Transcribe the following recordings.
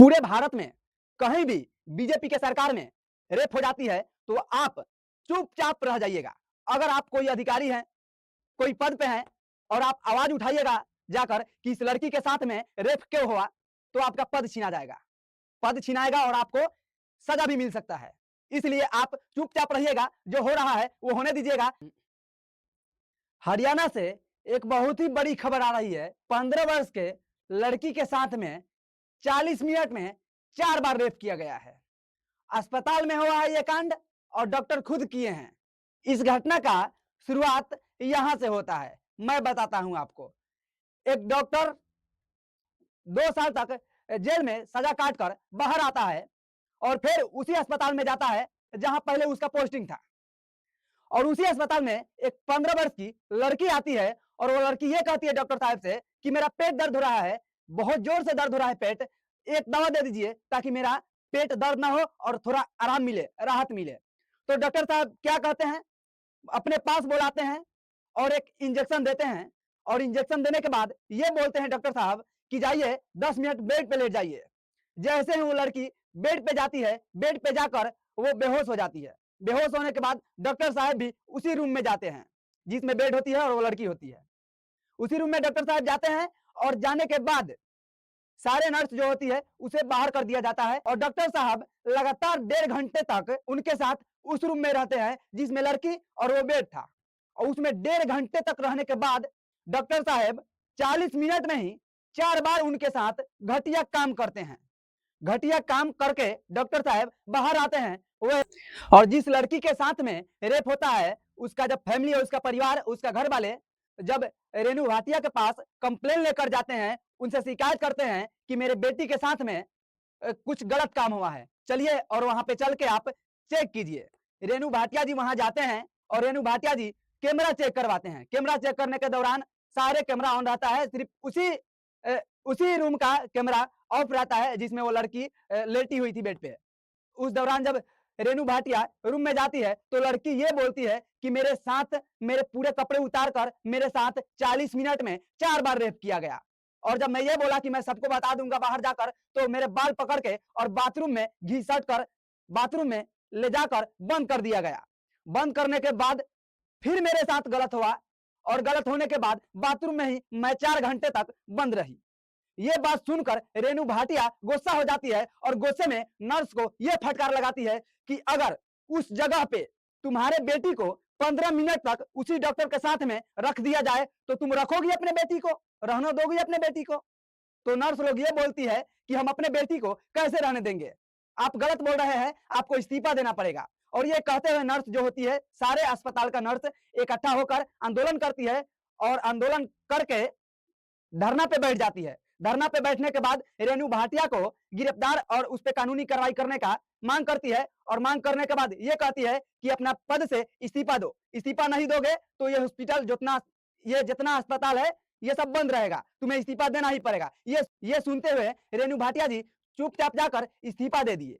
पूरे भारत में कहीं भी बीजेपी के सरकार में रेप हो जाती है तो आप चुपचाप रह जाइएगा। अगर आप कोई अधिकारी हैं, कोई पद पे हैं और आप आवाज उठाइएगा जाकर कि इस लड़की के साथ में रेप क्यों हुआ, तो आपका पद छीना जाएगा। पद छीनाएगा और आपको सजा भी मिल सकता है। इसलिए आप चुपचाप रहिएगा, जो हो रहा है वो होने दीजिएगा। हरियाणा से एक बहुत ही बड़ी खबर आ रही है। 15 वर्ष के लड़की के साथ में 40 मिनट में 4 बार रेप किया गया है। अस्पताल में हुआ है ये कांड और डॉक्टर खुद किए हैं। इस घटना का शुरुआत यहां से होता है। मैं बताता हूं आपको। एक डॉक्टर 2 साल तक जेल में सजा काट कर बाहर आता है और फिर उसी अस्पताल में जाता है जहां पहले उसका पोस्टिंग था। और उसी अस्पताल में एक 15 वर्ष की लड़की आती है और वो लड़की ये कहती है डॉक्टर साहब से कि मेरा पेट दर्द हो रहा है, बहुत जोर से दर्द हो रहा है पेट, एक दवा दे दीजिए ताकि मेरा पेट दर्द ना हो और थोड़ा आराम मिले, राहत मिले। तो डॉक्टर साहब क्या कहते हैं, अपने पास बुलाते हैं और एक इंजेक्शन देते हैं और इंजेक्शन देने के बाद ये बोलते हैं डॉक्टर साहब कि जाइए 10 मिनट बेड पे लेट जाइए। जैसे ही वो लड़की बेड पे जाती है, बेड पे जाकर वो बेहोश हो जाती है। बेहोश होने के बाद डॉक्टर साहब भी उसी रूम में जाते हैं जिसमें बेड होती है और वो लड़की होती है। उसी रूम में डॉक्टर साहब जाते हैं और जाने के बाद सारे नर्स जो होती है उसे बाहर कर दिया जाता है और डॉक्टर साहब लगातार 1.5 घंटे तक उनके साथ उस रूम में रहते हैं जिसमें लड़की और वो बेड था। और उसमें 1.5 घंटे तक रहने के बाद डॉक्टर साहब 40 मिनट में ही 4 बार उनके साथ घटिया काम करते हैं। घटिया काम करके डॉक्टर साहब बाहर आते हैं। वह और जिस लड़की के साथ में रेप होता है उसका जब फैमिली और उसका परिवार, उसका घर वाले जब रेणु भाटिया के पास कंप्लेन लेकर जाते हैं, उनसे शिकायत करते हैं कि मेरे बेटी के साथ में कुछ गलत काम हुआ है, चलिए और वहां पे चल के आप चेक कीजिए। रेणु भाटिया जी वहां जाते हैं और रेणु भाटिया जी कैमरा चेक करवाते हैं। कैमरा चेक करने के दौरान सारे कैमरा ऑन रहता है, सिर्फ उसी रूम का कैमरा ऑफ रहता है जिसमें वो लड़की लेटी हुई थी बेड पे। उस दौरान जब रेणु भाटिया रूम में जाती है तो लड़की ये बोलती है कि मेरे साथ मेरे पूरे कपड़े उतार कर मेरे साथ 40 मिनट में 4 बार रेप किया गया। और जब मैं ये बोला कि मैं सबको बता दूंगा बाहर जाकर, तो मेरे बाल पकड़ के और बाथरूम में घसीट कर बाथरूम में ले जाकर बंद कर दिया गया। बंद करने के बाद फिर मेरे साथ गलत हुआ और गलत होने के बाद बाथरूम में ही मैं 4 घंटे तक बंद रही। ये बात सुनकर रेणु भाटिया गुस्सा हो जाती है और गुस्से में नर्स को यह फटकार लगाती है कि अगर उस जगह पे तुम्हारे बेटी को 15 मिनट तक उसी डॉक्टर के साथ में रख दिया जाए तो तुम रखोगी अपने बेटी को, रहने दोगी अपने बेटी को? तो नर्स लोग ये बोलती है कि हम अपने बेटी को कैसे रहने देंगे, आप गलत बोल रहे हैं, आपको इस्तीफा देना पड़ेगा। और ये कहते हुए नर्स जो होती है, सारे अस्पताल का नर्स इकट्ठा होकर आंदोलन करती है और आंदोलन करके धरना पे बैठ जाती है। धरना पे बैठने के बाद रेणु भाटिया को गिरफ्तार और उस पर कानूनी कार्रवाई करने का मांग करती है और मांग करने के बाद ये कहती है कि अपना पद से इस्तीफा दो। इस्तीफा नहीं दोगे तो ये हॉस्पिटल जितना अस्पताल है ये सब बंद रहेगा, तुम्हें इस्तीफा देना ही पड़ेगा। ये सुनते हुए रेणु भाटिया जी चुपचाप जाकर इस्तीफा दे दिए।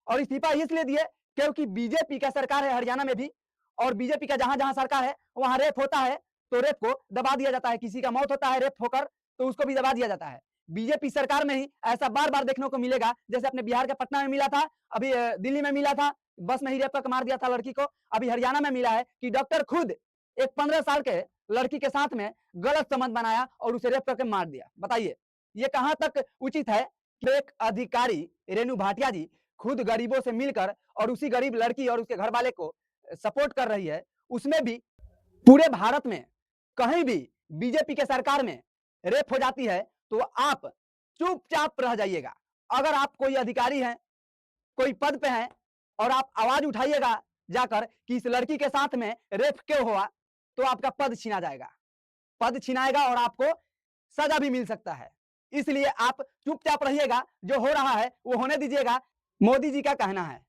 और इस्तीफा इसलिए दिए क्योंकि बीजेपी का सरकार है हरियाणा में भी, और बीजेपी का जहां जहां सरकार है वहां रेप होता है तो रेप को दबा दिया जाता है। किसी का मौत होता है रेप होकर तो उसको भी दबा दिया जाता है। बीजेपी सरकार में ही ऐसा बार बार देखने को मिलेगा, जैसे अपने बिहार के पटना में मिला था, अभी दिल्ली में मिला था, बस में ही रेप कर मार दिया था लड़की को। अभी हरियाणा में मिला है कि डॉक्टर खुद एक 15 साल के लड़की के साथ में गलत संबंध बनाया और उसे रेप करके मार दिया। बताइए ये कहां तक उचित है कि एक अधिकारी रेणु भाटिया जी खुद गरीबों से मिलकर और उसी गरीब लड़की और उसके घर वाले को सपोर्ट कर रही है, उसमें भी पूरे भारत में कहीं भी बीजेपी के सरकार में रेप हो जाती है तो आप चुपचाप रह जाइएगा। अगर आप कोई अधिकारी हैं, कोई पद पे हैं और आप आवाज उठाइएगा जाकर कि इस लड़की के साथ में रेप क्यों हुआ, तो आपका पद छीना जाएगा। पद छीनाएगा और आपको सजा भी मिल सकता है। इसलिए आप चुपचाप रहिएगा, जो हो रहा है वो होने दीजिएगा, मोदी जी का कहना है।